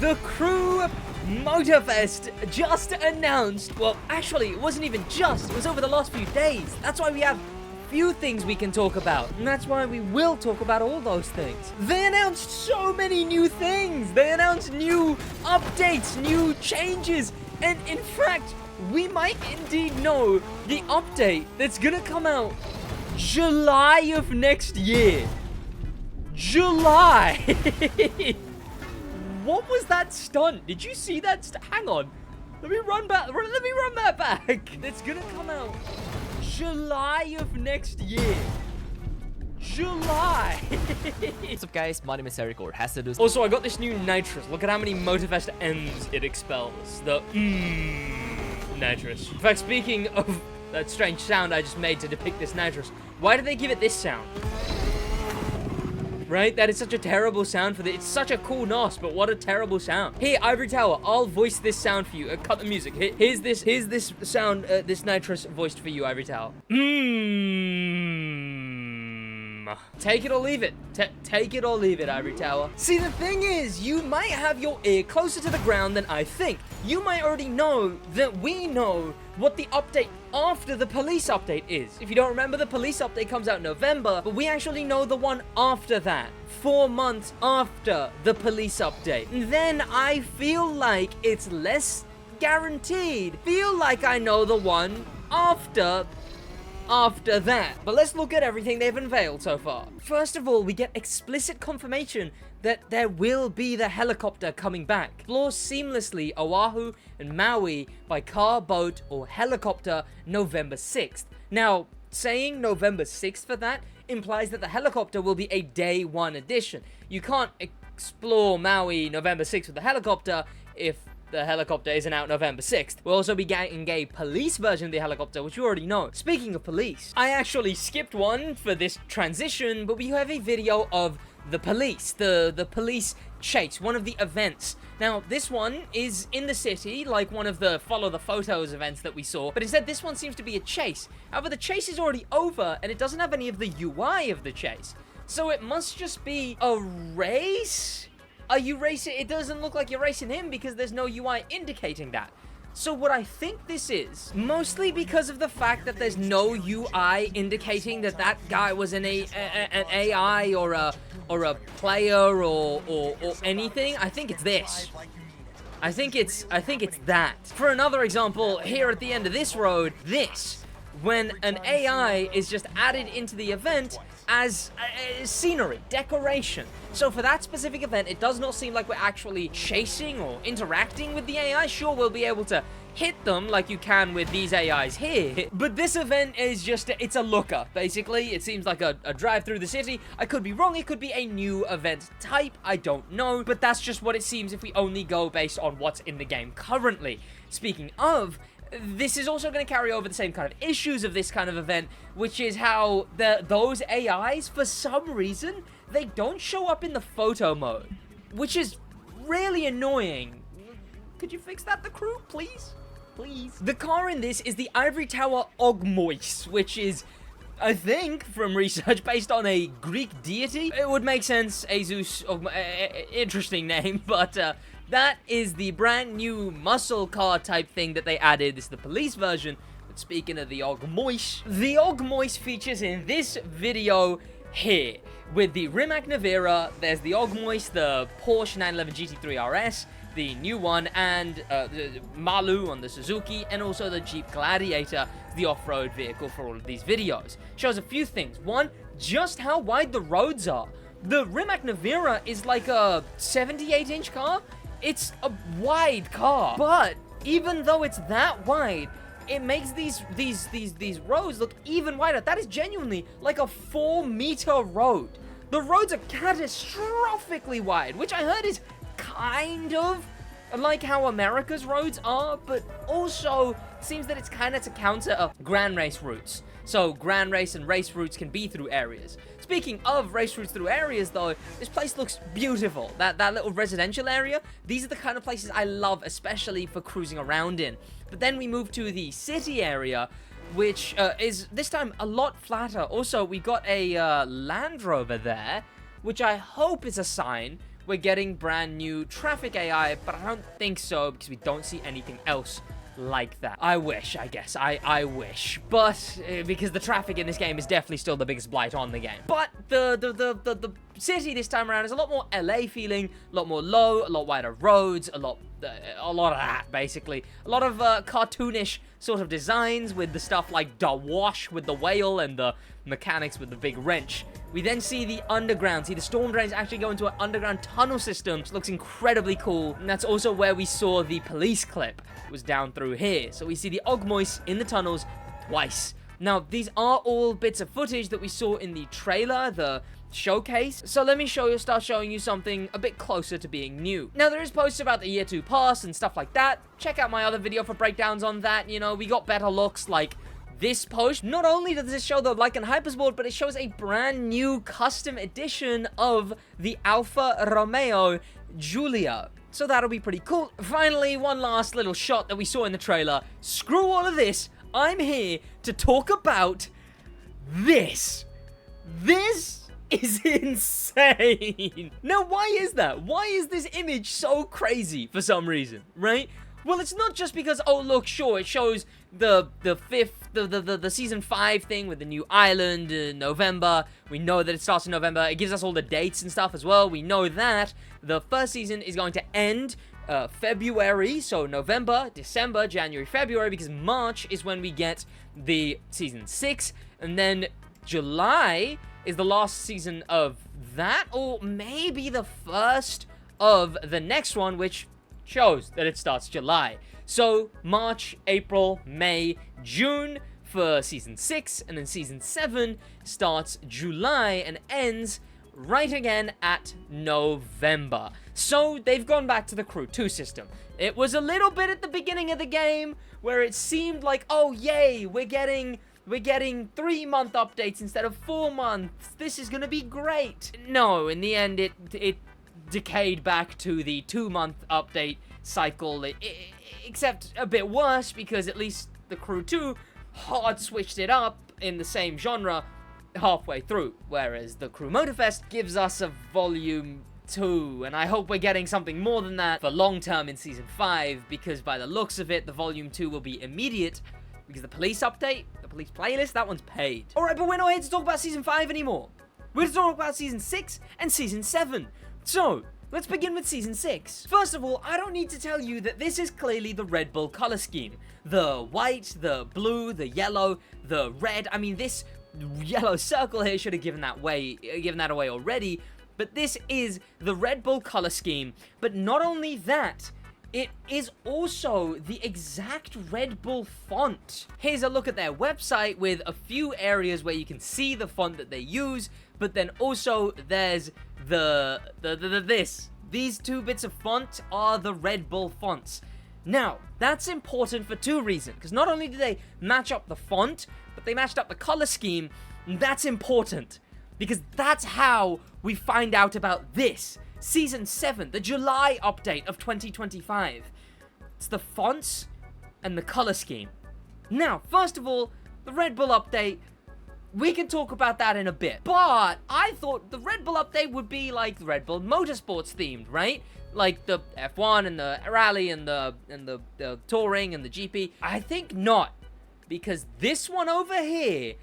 The Crew Motorfest just announced, well, actually, it wasn't even just, it was over the last few days. That's why we have few things we can talk about, and that's why we will talk about all those things. They announced so many new things. They announced new updates, new changes, and in fact, we might indeed know the update that's gonna come out July of next year. July! What was that stunt? Did you see that? Hang on. Let me run that back. It's gonna come out July of next year. July. What's up, guys? My name is Eric, or Hazardous. Also, I got this new nitrous. Look at how many Motorfest M's it expels. The nitrous. In fact, speaking of that strange sound I just made to depict this nitrous, why did they give it this sound? Right? That is such a terrible sound for it's such a cool NOS, but what a terrible sound. Here, Ivory Tower, I'll voice this sound for you. Cut the music. Here's this sound, this nitrous voiced for you, Ivory Tower. Take it or leave it. Take it or leave it, Ivory Tower. See, the thing is, you might have your ear closer to the ground than I think. You might already know that we know what the update after the police update is. If you don't remember, the police update comes out in November, but we actually know the one after that. 4 months after the police update. And then I feel like it's less guaranteed. Feel like I know the one after that. But let's look at everything they've unveiled so far. First of all, we get explicit confirmation that there will be the helicopter coming back. Explore seamlessly Oahu and Maui by car, boat, or helicopter November 6th. Now, saying November 6th for that implies that the helicopter will be a day one edition. You can't explore Maui November 6th with the helicopter if the helicopter isn't out November 6th. We'll also be getting a police version of the helicopter, which you already know. Speaking of police, I actually skipped one for this transition, but we have a video of the police, the police chase, one of the events. Now, this one is in the city, like one of the follow the photos events that we saw, but instead this one seems to be a chase. However, the chase is already over, and it doesn't have any of the UI of the chase. So it must just be a race? Are you racing? It doesn't look like you're racing him because there's no UI indicating that. So what I think this is, mostly because of the fact that there's no UI indicating that that guy was an AI or a player or anything, I think it's this. I think it's that. For another example, here at the end of this road, when an AI is just added into the event as scenery, decoration. So for that specific event, it does not seem like we're actually chasing or interacting with the AI. Sure, we'll be able to hit them like you can with these AIs here, but this event is just, it's a looker, basically. It seems like a drive through the city. I could be wrong. It could be a new event type. I don't know, but that's just what it seems if we only go based on what's in the game currently. Speaking of, this is also going to carry over the same kind of issues of this kind of event, which is how those AIs, for some reason, they don't show up in the photo mode, which is really annoying. Could you fix that, the crew, please? Please. The car in this is the Ivory Tower Ogmois, which is, I think, from research, based on a Greek deity. It would make sense, Azus, interesting name, but that is the brand new muscle car type thing that they added. This is the police version. But speaking of the Ogmois features in this video here. With the Rimac Nevera, there's the Ogmois, the Porsche 911 GT3 RS, the new one, and the Malu on the Suzuki, and also the Jeep Gladiator, the off-road vehicle for all of these videos. Shows a few things. One, just how wide the roads are. The Rimac Nevera is like a 78-inch car. It's a wide car, but even though it's that wide, it makes these roads look even wider. That is genuinely like a 4-meter road. The roads are catastrophically wide, which I heard is kind of like how America's roads are, but also seems that it's kind of to counter Grand Race routes. So Grand Race and race routes can be through areas. Speaking of race routes through areas, though, this place looks beautiful. That little residential area, these are the kind of places I love, especially for cruising around in. But then we move to the city area, which is this time a lot flatter. Also, we got a Land Rover there, which I hope is a sign we're getting brand new traffic AI, but I don't think so because we don't see anything else like that. I wish, I guess. I wish. But because the traffic in this game is definitely still the biggest blight on the game. But the city this time around is a lot more LA feeling, a lot more low, a lot wider roads, a lot of that, basically. A lot of cartoonish sort of designs with the stuff like the wash with the whale and the mechanics with the big wrench. We then see the underground. See, the storm drains actually go into an underground tunnel system, which looks incredibly cool. And that's also where we saw the police clip. It was down through here. So we see the Ogmois in the tunnels twice. Now, these are all bits of footage that we saw in the trailer, the showcase. So let me start showing you something a bit closer to being new. Now, there is posts about the year 2 pass and stuff like that. Check out my other video for breakdowns on that. You know, we got better looks like this post. Not only does this show the Lycan Hypersport, but it shows a brand new custom edition of the Alfa Romeo Giulia. So that'll be pretty cool. Finally, one last little shot that we saw in the trailer. Screw all of this. I'm here to talk about this. This is insane. Now, why is that? Why is this image so crazy for some reason, right? Well, it's not just because, oh, look, sure, it shows the season 5 thing with the new island in November. We know that it starts in November. It gives us all the dates and stuff as well. We know that the first season is going to end February, so November, December, January, February, because March is when we get the season 6, and then July is the last season of that, or maybe the first of the next one, which shows that it starts July. So March, April, May, June for season 6, and then season 7 starts July and ends right again at November. So they've gone back to the Crew 2 system. It was a little bit at the beginning of the game where it seemed like, oh yay, we're getting 3-month updates instead of 4 months. This is gonna be great. No, in the end, it decayed back to the 2-month update cycle, except a bit worse because at least the Crew 2 hard switched it up in the same genre halfway through, whereas the Crew Motorfest gives us a volume 2, and I hope we're getting something more than that for long term in season 5, because by the looks of it, the volume 2 will be immediate, because the police update, the police playlist, that one's paid. Alright, but we're not here to talk about season 5 anymore. We're here to talk about season 6 and season 7. So, let's begin with season 6. First of all, I don't need to tell you that this is clearly the Redbull color scheme. The white, the blue, the yellow, the red. I mean, this yellow circle here should have given that away already, but this is the Redbull color scheme. But not only that, it is also the exact Redbull font. Here's a look at their website with a few areas where you can see the font that they use, but then also there's these 2 bits of font are the Redbull fonts. Now, that's important for 2 reasons, because not only do they match up the font, but they matched up the color scheme, and that's important, because that's how we find out about this. Season 7, the July update of 2025. It's the fonts and the color scheme. Now, first of all, the Redbull update, we can talk about that in a bit. But I thought the Redbull update would be like the Redbull Motorsports themed, right? Like the F1 and the Rally and the Touring and the GP. I think not, because this one over here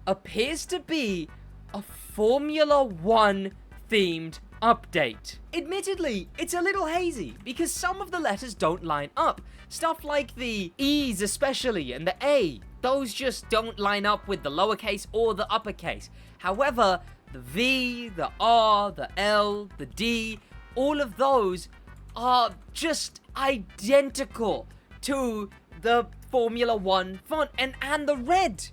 appears to be a Formula 1 themed update. Admittedly, it's a little hazy because some of the letters don't line up. Stuff like the E's especially and the A, those just don't line up with the lowercase or the uppercase. However, the V, the R, the L, the D, all of those are just identical to the Formula 1 font and the red.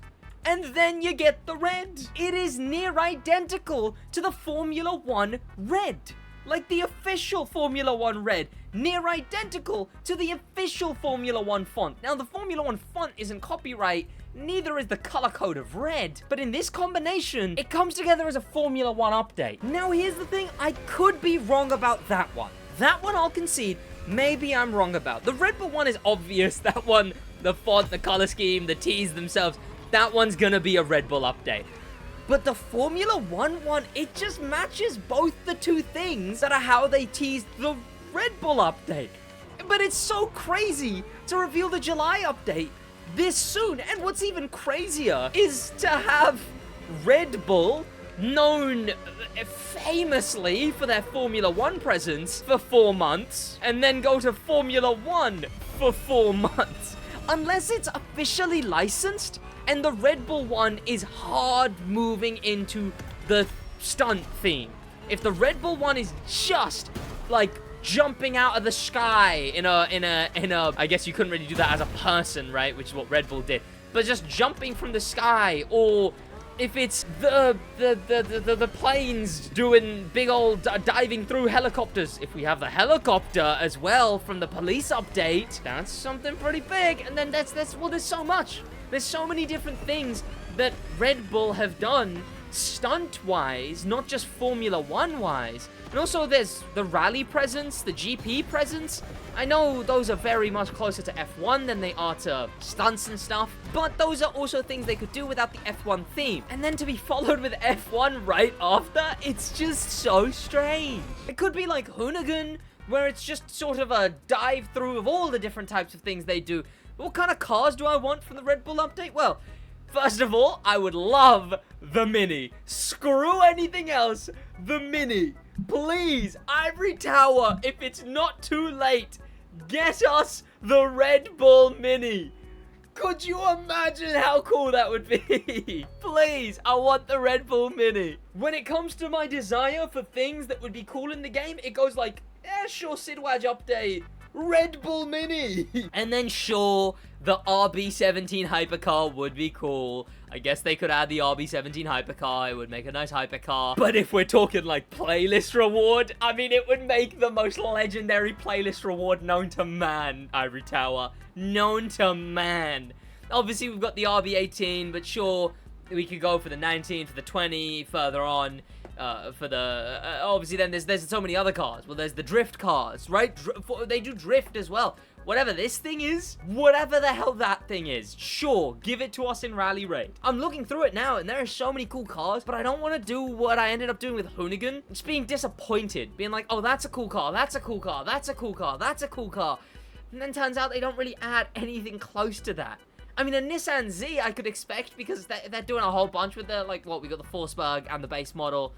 And then you get the red. It is near identical to the Formula 1 red. Like the official Formula 1 red. Near identical to the official Formula 1 font. Now, the Formula 1 font isn't copyright, neither is the color code of red. But in this combination, it comes together as a Formula 1 update. Now, here's the thing. I could be wrong about that one. That one I'll concede. Maybe I'm wrong about. The Redbull one is obvious. That one, the font, the color scheme, the T's themselves. That one's gonna be a Redbull update. But the Formula 1 one, it just matches both the two things that are how they teased the Red Bull update. But it's so crazy to reveal the July update this soon. And what's even crazier is to have Red Bull, known famously for their Formula 1 presence, for 4 months, and then go to Formula 1 for 4 months. Unless it's officially licensed, and the Red Bull one is hard moving into the stunt theme. If the Red Bull one is just, like, jumping out of the sky in a, I guess you couldn't really do that as a person, right? Which is what Red Bull did. But just jumping from the sky, or if it's the planes doing big old diving through helicopters. If we have the helicopter as well from the police update, that's something pretty big. And then well, there's so much. There's so many different things that Red Bull have done stunt-wise, not just Formula 1-wise. And also there's the rally presence, the GP presence. I know those are very much closer to F1 than they are to stunts and stuff, but those are also things they could do without the F1 theme. And then to be followed with F1 right after, it's just so strange. It could be like Hoonigan, where it's just sort of a dive through of all the different types of things they do. What kind of cars do I want from the Red Bull update? Well, first of all, I would love the Mini. Screw anything else, the Mini. Please, Ivory Tower, if it's not too late, get us the Red Bull Mini. Could you imagine how cool that would be? Please, I want the Red Bull Mini. When it comes to my desire for things that would be cool in the game, it goes like, yeah, sure, SidWaj update, Red Bull Mini. And then sure, the RB17 hypercar would be cool. I guess they could add the RB17 hypercar. It would make a nice hypercar. But if we're talking like playlist reward, I mean, it would make the most legendary playlist reward known to man, Ivory Tower. Known to man. Obviously, we've got the RB18, but sure, we could go for the 19, for the 20, further on. For the obviously then there's so many other cars. Well, there's the drift cars, right? They do drift as well. Whatever this thing is, whatever the hell that thing is, sure, give it to us in Rally Raid. I'm looking through it now, and there are so many cool cars, but I don't want to do what I ended up doing with Hoonigan. Just being disappointed, being like, oh, that's a cool car, that's a cool car, that's a cool car, that's a cool car. And then turns out they don't really add anything close to that. I mean, a Nissan Z I could expect, because they're doing a whole bunch with the, like, what, we got the Forsberg and the base model.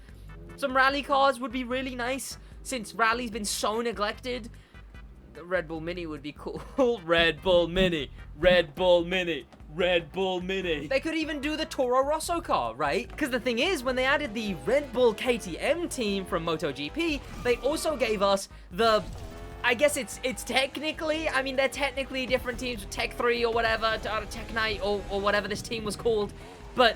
Some rally cars would be really nice, since rally's been so neglected. The Red Bull Mini would be cool. Red Bull Mini, Red Bull Mini, Red Bull Mini. They could even do the Toro Rosso car, right? Because the thing is, when they added the Red Bull KTM team from MotoGP, they also gave us the... I guess it's technically, I mean, they're technically different teams, Tech 3 or whatever, Tech Knight or whatever this team was called, but,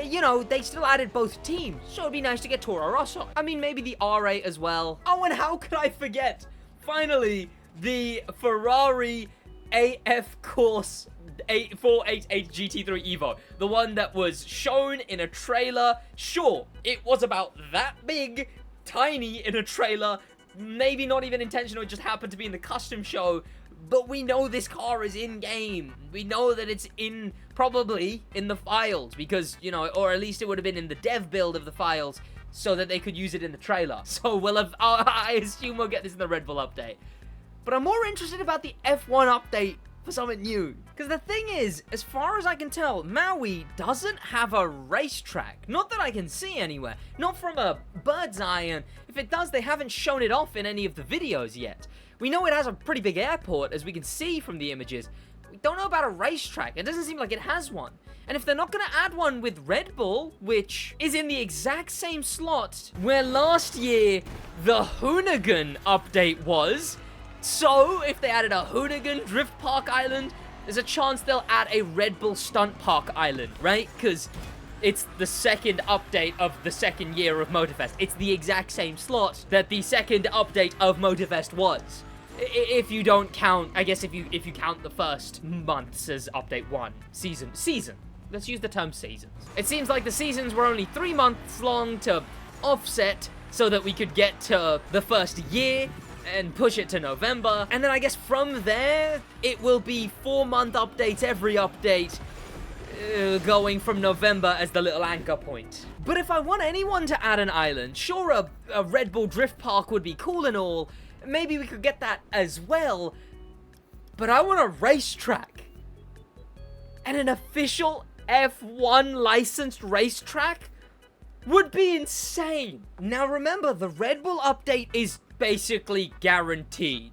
you know, they still added both teams, so it'd be nice to get Toro Rosso. I mean, maybe the R8 as well. Oh, and how could I forget, finally, the Ferrari AF Course 488 GT3 Evo, the one that was shown in a trailer. Sure, it was about that big, tiny in a trailer, maybe not even intentional, it just happened to be in the custom show, but we know this car is in-game. We know that it's probably in the files, because, you know, or at least it would have been in the dev build of the files, so that they could use it in the trailer. So I assume we'll get this in the Red Bull update. But I'm more interested about the F1 update for something new. Because the thing is, as far as I can tell, Maui doesn't have a racetrack. Not that I can see anywhere. Not from a bird's eye, and if it does, they haven't shown it off in any of the videos yet. We know it has a pretty big airport, as we can see from the images. We don't know about a racetrack. It doesn't seem like it has one. And if they're not going to add one with Red Bull, which is in the exact same slot where last year the Hoonigan update was, so if they added a Hoonigan Drift Park Island, there's a chance they'll add a Red Bull Stunt Park Island, right? Because it's the second update of the second year of Motorfest. It's the exact same slot that the second update of Motorfest was. If you don't count, I guess if you count the first months as update 1. Season. Let's use the term seasons. It seems like the seasons were only 3 months long to offset so that we could get to the first year and push it to November. And then I guess from there, it will be 4-month updates every update. going from November as the little anchor point. But if I want anyone to add an island, sure, a Red Bull Drift Park would be cool and all. Maybe we could get that as well. But I want a racetrack. And an official F1 licensed racetrack would be insane. Now remember, the Red Bull update is basically guaranteed.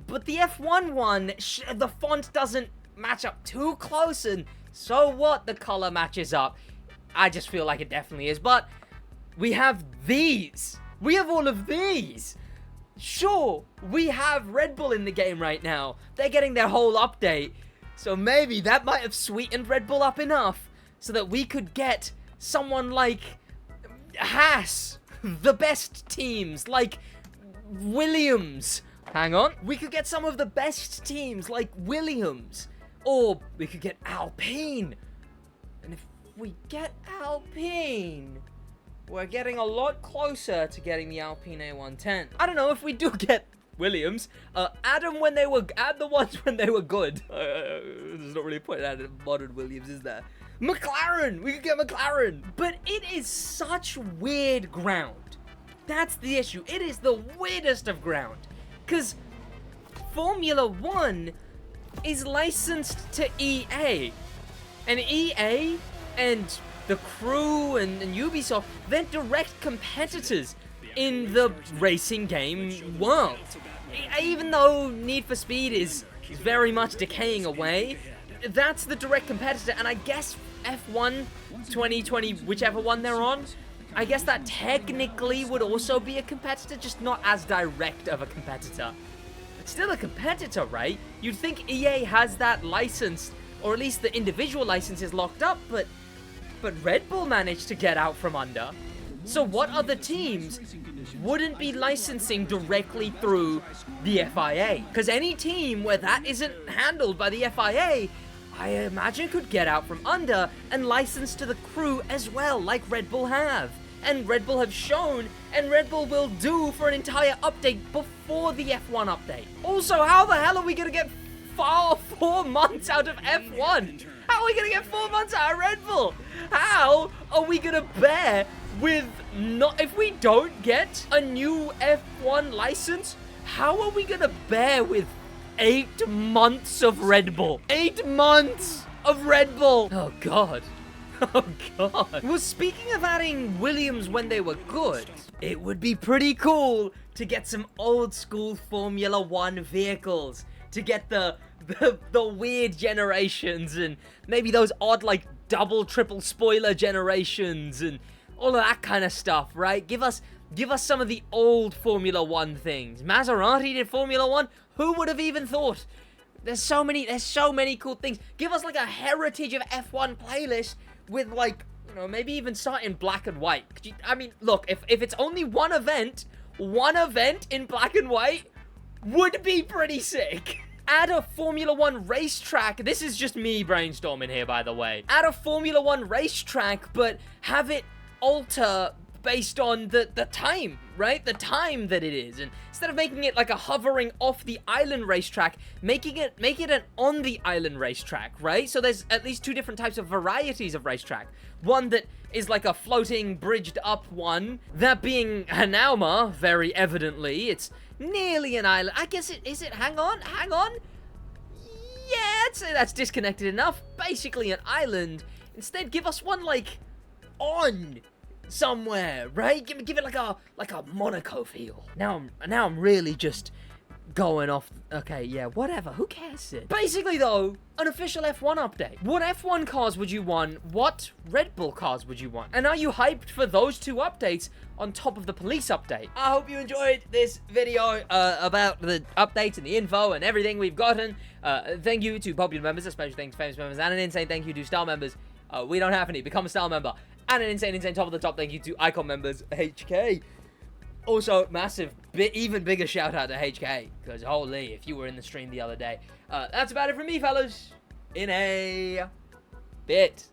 But the F1 one, the font doesn't match up too close, and so what? The color matches up. I just feel like it definitely is. But we have these. We have all of these. Sure, we have Red Bull in the game right now. They're getting their whole update. So maybe that might have sweetened Red Bull up enough so that we could get someone like Haas, the best teams, like Williams. Hang on. We could get some of the best teams like Williams. Or we could get Alpine. And if we get Alpine, we're getting a lot closer to getting the Alpine A110. I don't know if we do get Williams. Add the ones when they were good. There's not really a point adding modern Williams, is there? McLaren! We could get McLaren! But it is such weird ground. That's the issue. It is the weirdest of ground. Because Formula 1 is licensed to EA. And EA and the Crew and Ubisoft, they're direct competitors in the racing game world. Even though Need for Speed is very much decaying away, that's the direct competitor. And I guess F1 2020, whichever one they're on, I guess that technically would also be a competitor, just not as direct of a competitor. It's still a competitor, right? You'd think EA has that license, or at least the individual licenses locked up, but Red Bull managed to get out from under. So what other teams wouldn't be licensing directly through the FIA? Because any team where that isn't handled by the FIA, I imagine could get out from under and license to the Crew as well, like Red Bull have. And Red Bull have shown, and Red Bull will do for an entire update before the F1 update. Also, how the hell are we going to get 4 months out of F1? How are we going to get 4 months out of Red Bull? How are we going to bear with if we don't get a new F1 license, how are we going to bear with 8 months of Red Bull? 8 months of Red Bull! Oh, God. Oh, God. Well, speaking of adding Williams when they were good, it would be pretty cool to get some old school Formula 1 vehicles. To get the weird generations and maybe those odd, like, double, triple spoiler generations and all of that kind of stuff, right? Give us some of the old Formula 1 things. Maserati did Formula 1? Who would have even thought? There's so many cool things. Give us, like, a heritage of F1 playlist with, like, you know, maybe even start in black and white. I mean, look, if it's only one event in black and white would be pretty sick. Add a Formula 1 racetrack. This is just me brainstorming here, by the way. Add a Formula 1 racetrack, but have it alter based on the time, right? The time that it is. And instead of making it like a hovering off the island racetrack, make it an on the island racetrack, right? So there's at least 2 different types of varieties of racetrack. One that is like a floating, bridged up one. That being Hanauma, very evidently. It's nearly an island. I guess it is. Hang on. Yeah, I'd say that's disconnected enough. Basically an island. Instead, give us one like on somewhere, right? Give it like a Monaco feel. Now I'm really just going off. Okay, yeah, whatever. Who cares? Basically, though, an official F1 update. What F1 cars would you want? What Red Bull cars would you want? And are you hyped for those 2 updates on top of the police update? I hope you enjoyed this video about the updates and the info and everything we've gotten. Thank you to popular members, especially thanks to famous members, and an insane thank you to star members. We don't have any. Become a star member. And an insane top of the top thank you to Icon members, HK. Also, massive, even bigger shout out to HK, because holy, if you were in the stream the other day. That's about it from me, fellas. In a bit.